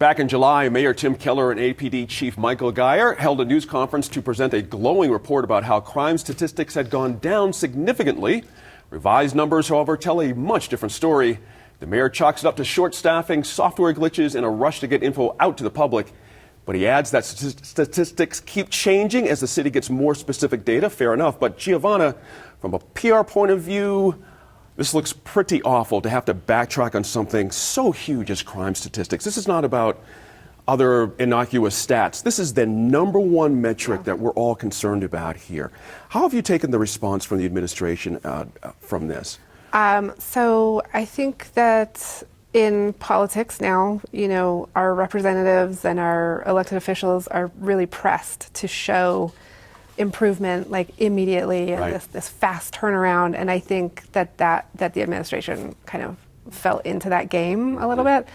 Back in July, Mayor Tim Keller and APD Chief Michael Guyer held a news conference to present a glowing report about how crime statistics had gone down significantly. Revised numbers, however, tell a much different story. The mayor chalks it up to short staffing, software glitches, and a rush to get info out to the public. But he adds that statistics keep changing as the city gets more specific data. Fair enough. But Giovanna, from a PR point of view, this looks pretty awful to have to backtrack on something so huge as crime statistics. This is not about other innocuous stats. This is the number one metric that we're all concerned about here. How have you taken the response from the administration from this? So I think that in politics now, our representatives and our elected officials are really pressed to show improvement immediately and right. this fast turnaround. And I think that the administration kind of fell into that game a little bit.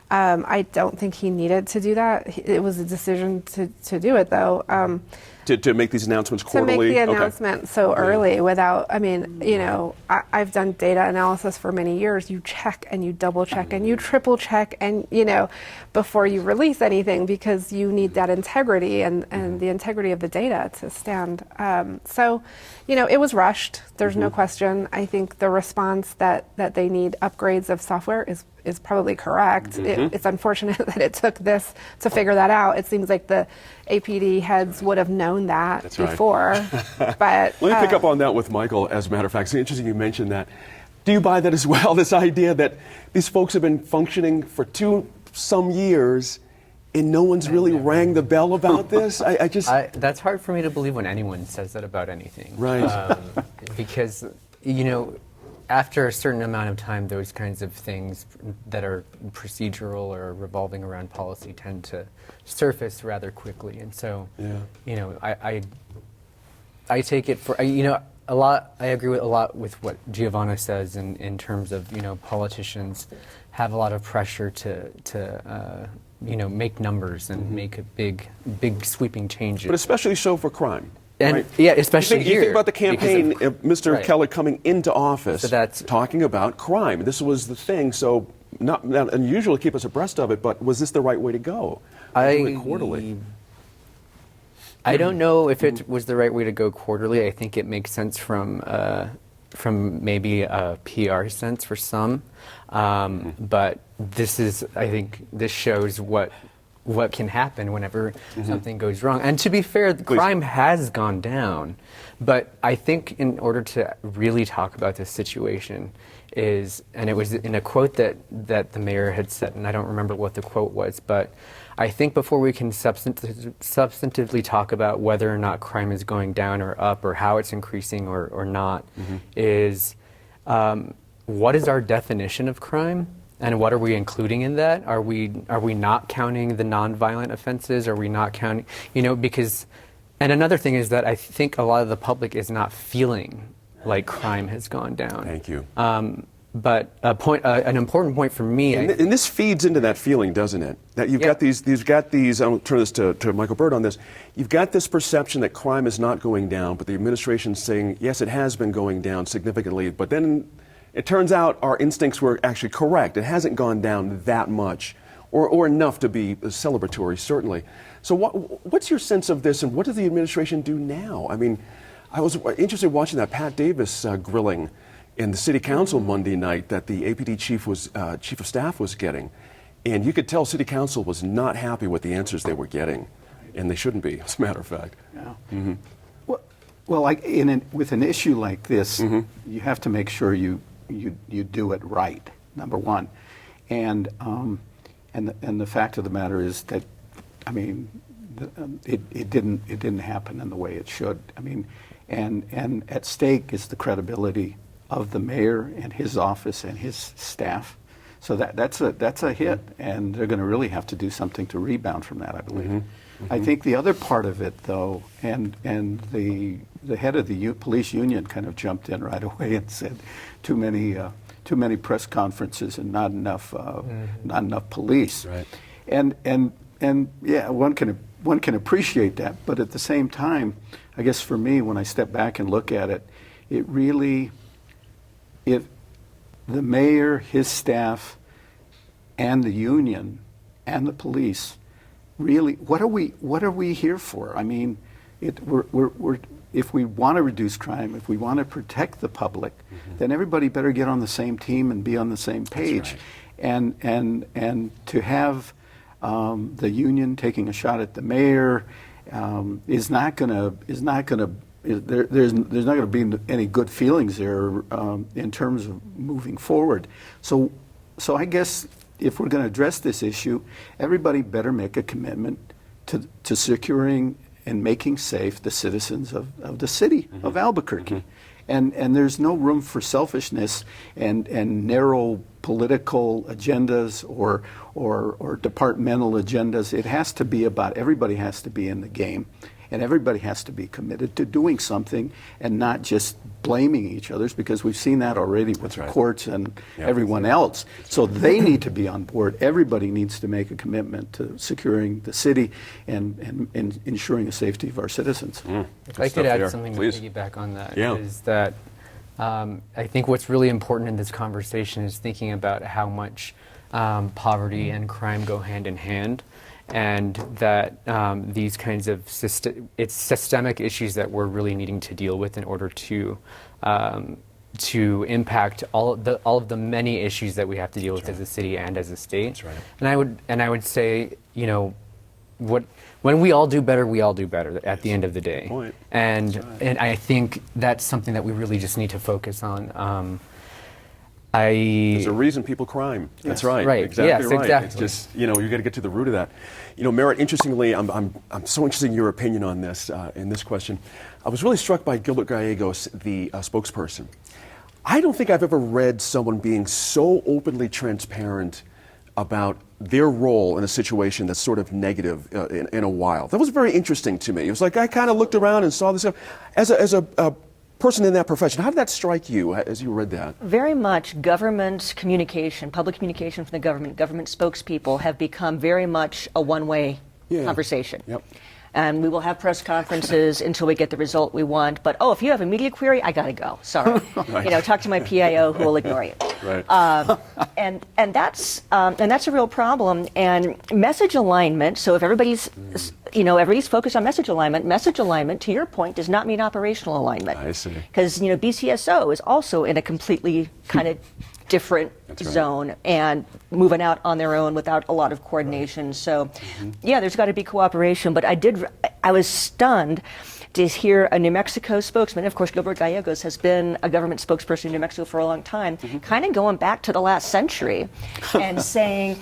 I don't think he needed to do that. It was a decision to do it, though. To make these announcements quarterly? To make the announcement so early without, I've done data analysis for many years. You check and you double check and you triple check and, before you release anything because you need that integrity and the integrity of the data to stand. It was rushed. There's no question. I think the response that they need upgrades of software is probably correct. It's unfortunate that it took this to figure that out. It seems like the APD heads would have known that That's before. Right. But let me pick up on that with Michael, as a matter of fact. It's interesting you mentioned that. Do you buy that as well, this idea that these folks have been functioning for some years and no one's really rang the bell about this? That's hard for me to believe when anyone says that about anything. Right. Because, after a certain amount of time, those kinds of things that are procedural or revolving around policy tend to surface rather quickly. And so, I take it for, a lot, I agree with a lot with what Giovanna says in terms of, politicians have a lot of pressure to make numbers and make a big sweeping changes. But especially so for crime. And right? yeah, especially you think about the campaign of Mr. Right. Keller coming into office, So that's talking about crime. This was the thing. So not unusual to keep us abreast of it, but was this the right way to go? Do it quarterly. I don't know if it was the right way to go quarterly. I think it makes sense from maybe a PR sense for some, but I think this shows what can happen whenever something goes wrong. And to be fair, the crime has gone down, but I think in order to really talk about this situation and it was in a quote that the mayor had said, and I don't remember what the quote was, but I think before we can substantively talk about whether or not crime is going down or up or how it's increasing or not, is what is our definition of crime? And what are we including in that? Are we not counting the nonviolent offenses? Are we not counting, because, and another thing is that I think a lot of the public is not feeling like crime has gone down. Thank you. But an important point for me, and this feeds into that feeling, doesn't it? That you've got these. I'll turn this to Michael Byrd on this. You've got this perception that crime is not going down, but the administration's saying yes, it has been going down significantly. But then it turns out our instincts were actually correct. It hasn't gone down that much, or enough to be celebratory, certainly. So what's your sense of this, and what does the administration do now? I mean, I was interested in watching that Pat Davis grilling in the city council Monday night that the APD chief of staff was getting, and you could tell city council was not happy with the answers they were getting, and they shouldn't be, as a matter of fact. Yeah. Well, with an issue like this, you have to make sure you do it right. Number one, and the fact of the matter is that, it didn't happen in the way it should. And at stake is the credibility of the mayor and his office and his staff. So that's a hit, and they're going to really have to do something to rebound from that, I believe. I think the other part of it, though, and the head of the police union kind of jumped in right away and said, too many press conferences and not enough police. Right. And yeah, one can appreciate that, but at the same time, I guess for me, when I step back and look at it, if the mayor, his staff, and the union and the police really, what are we here for? I mean, if we want to reduce crime, if we want to protect the public, then everybody better get on the same team and be on the same page. Right. And to have the union taking a shot at the mayor is not going to. There's not going to be any good feelings there in terms of moving forward. So I guess if we're going to address this issue, everybody better make a commitment to securing and making safe the citizens of the city of Albuquerque. And there's no room for selfishness and narrow political agendas or departmental agendas. It has to be about, everybody has to be in the game. And everybody has to be committed to doing something and not just blaming each other, because we've seen that already with the courts and everyone else. So they need to be on board. Everybody needs to make a commitment to securing the city and ensuring the safety of our citizens. If I could add something to piggyback on that, is that I think what's really important in this conversation is thinking about how much poverty and crime go hand in hand. And that these kinds of it's systemic issues that we're really needing to deal with in order to impact all of the many issues that we have to deal with as a city and as a state. That's right. And I would say, when we all do better, we all do better at the end of the day. Point. And I think that's something that we really just need to focus on. There's a reason people crime. That's right. Right. Exactly yes, right. Exactly. It's just, you got to get to the root of that. Merritt, interestingly, I'm so interested in your opinion on this, in this question. I was really struck by Gilbert Gallegos, the spokesperson. I don't think I've ever read someone being so openly transparent about their role in a situation that's sort of negative in a while. That was very interesting to me. It was like I kind of looked around and saw this stuff. As a person in that profession, how did that strike you as you read that? Very much government communication, public communication from the government spokespeople have become very much a one-way conversation. Yep. And we will have press conferences until we get the result we want. But, if you have a media query, I got to go. Sorry. Right. Talk to my PIO who will ignore you. Right. And that's a real problem. And message alignment, so if everybody's focused on message alignment, to your point, does not mean operational alignment. I see. Because, BCSO is also in a completely kind of different zone and moving out on their own without a lot of coordination. So, there's got to be cooperation. But I was stunned to hear a New Mexico spokesman. Of course, Gilbert Gallegos has been a government spokesperson in New Mexico for a long time, kind of going back to the last century and saying,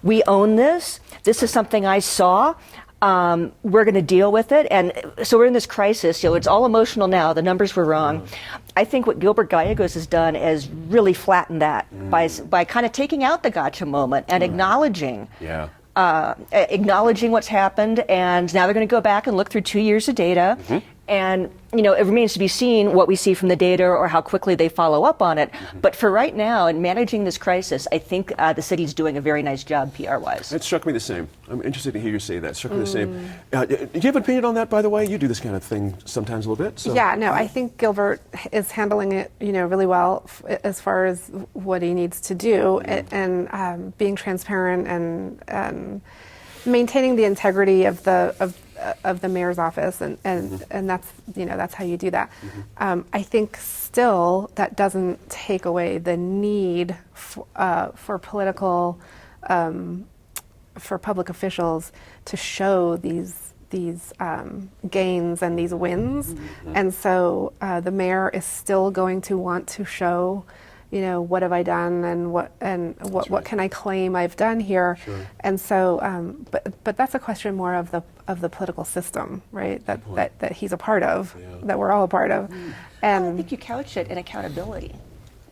we own this. This is something I saw. We're going to deal with it. And so we're in this crisis. It's all emotional now. The numbers were wrong. I think what Gilbert Gallegos has done is really flattened that by kind of taking out the gotcha moment and acknowledging what's happened. And now they're going to go back and look through 2 years of data. And, it remains to be seen what we see from the data or how quickly they follow up on it. But for right now, in managing this crisis, I think the city's doing a very nice job PR-wise. It struck me the same. I'm interested to hear you say that. It struck me the same. Do you have an opinion on that, by the way? You do this kind of thing sometimes a little bit. So. Yeah, no, I think Gilbert is handling it, really well as far as what he needs to do and being transparent and maintaining the integrity of the mayor's office, and that's how you do that. I think still that doesn't take away the need for political, for public officials to show these gains and these wins, and so the mayor is still going to want to show, what have I done and what can I claim I've done here, and so but that's a question more of the political system, right? That he's a part of, that we're all a part of, and I think you couch it in accountability.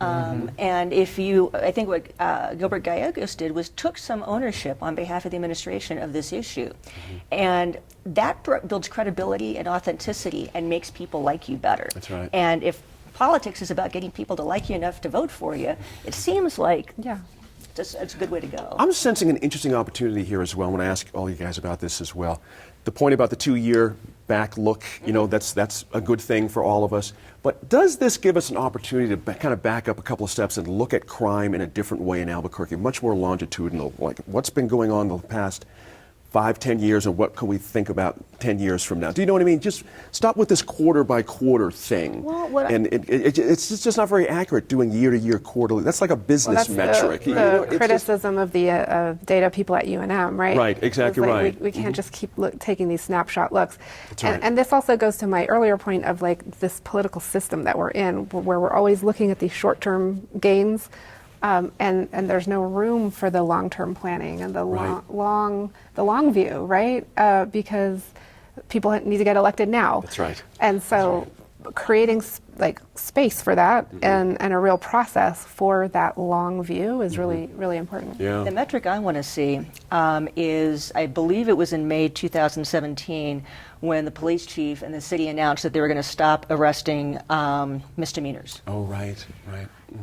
And I think what Gilbert Gallegos did was took some ownership on behalf of the administration of this issue. And that builds credibility and authenticity and makes people like you better. That's right. And if politics is about getting people to like you enough to vote for you, it seems like it's a good way to go. I'm sensing an interesting opportunity here as well when I ask all you guys about this as well. The point about the 2-year back look, you know, that's a good thing for all of us. But does this give us an opportunity to kind of back up a couple of steps and look at crime in a different way in Albuquerque, much more longitudinal, like what's been going on the past 5-10 years, and what can we think about 10 years from now? Do you know what I mean? Just stop with this quarter by quarter thing. Well, it's just not very accurate doing year to year quarterly. That's like a business that's metric. the You know, it's just- criticism of the data people at UNM, right? Right, exactly It's like right. We can't just keep taking these snapshot looks. That's right. And this also goes to my earlier point of like this political system that we're in, where we're always looking at these short-term gains, and there's no room for the long-term planning and the Right. long view, right? Because people need to get elected now. That's right. And so creating like space for that and a real process for that long view is really, really important. Yeah. The metric I want to see is, I believe it was in May 2017, when the police chief and the city announced that they were going to stop arresting misdemeanors. Oh, right.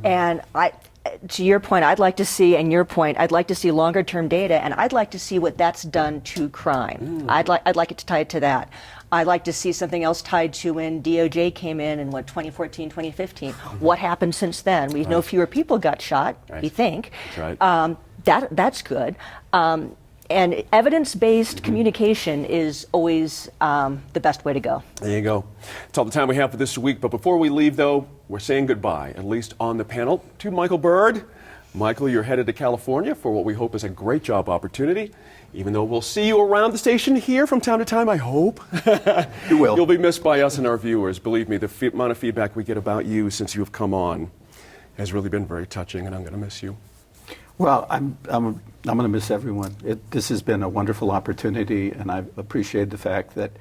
And to your point, I'd like to see, and your point, I'd like to see longer term data, and I'd like to see what that's done to crime. I'd like it to tie it to that. I'd like to see something else tied to when DOJ came in 2014, 2015. What happened since then? We know fewer people got shot, we think. That's right. That's good. And evidence-based communication is always the best way to go. There you go. That's all the time we have for this week. But before we leave, though, we're saying goodbye, at least on the panel, to Michael Bird. Michael, you're headed to California for what we hope is a great job opportunity. Even though we'll see you around the station here from time to time, I hope. You will. You'll be missed by us and our viewers. Believe me, the amount of feedback we get about you since you have come on has really been very touching, and I'm going to miss you. Well, I'm going to miss everyone. This has been a wonderful opportunity, and I appreciate the fact that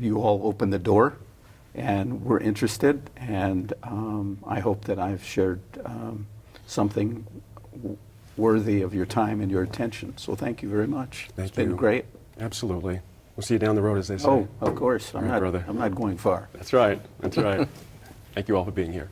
you all opened the door and were interested, and I hope that I've shared something worthy of your time and your attention. So thank you very much. Thank It's been you. great. Absolutely. We'll see you down the road, as they say. Oh, of course. All right, brother. I'm not going far. That's right. That's right. Thank you all for being here.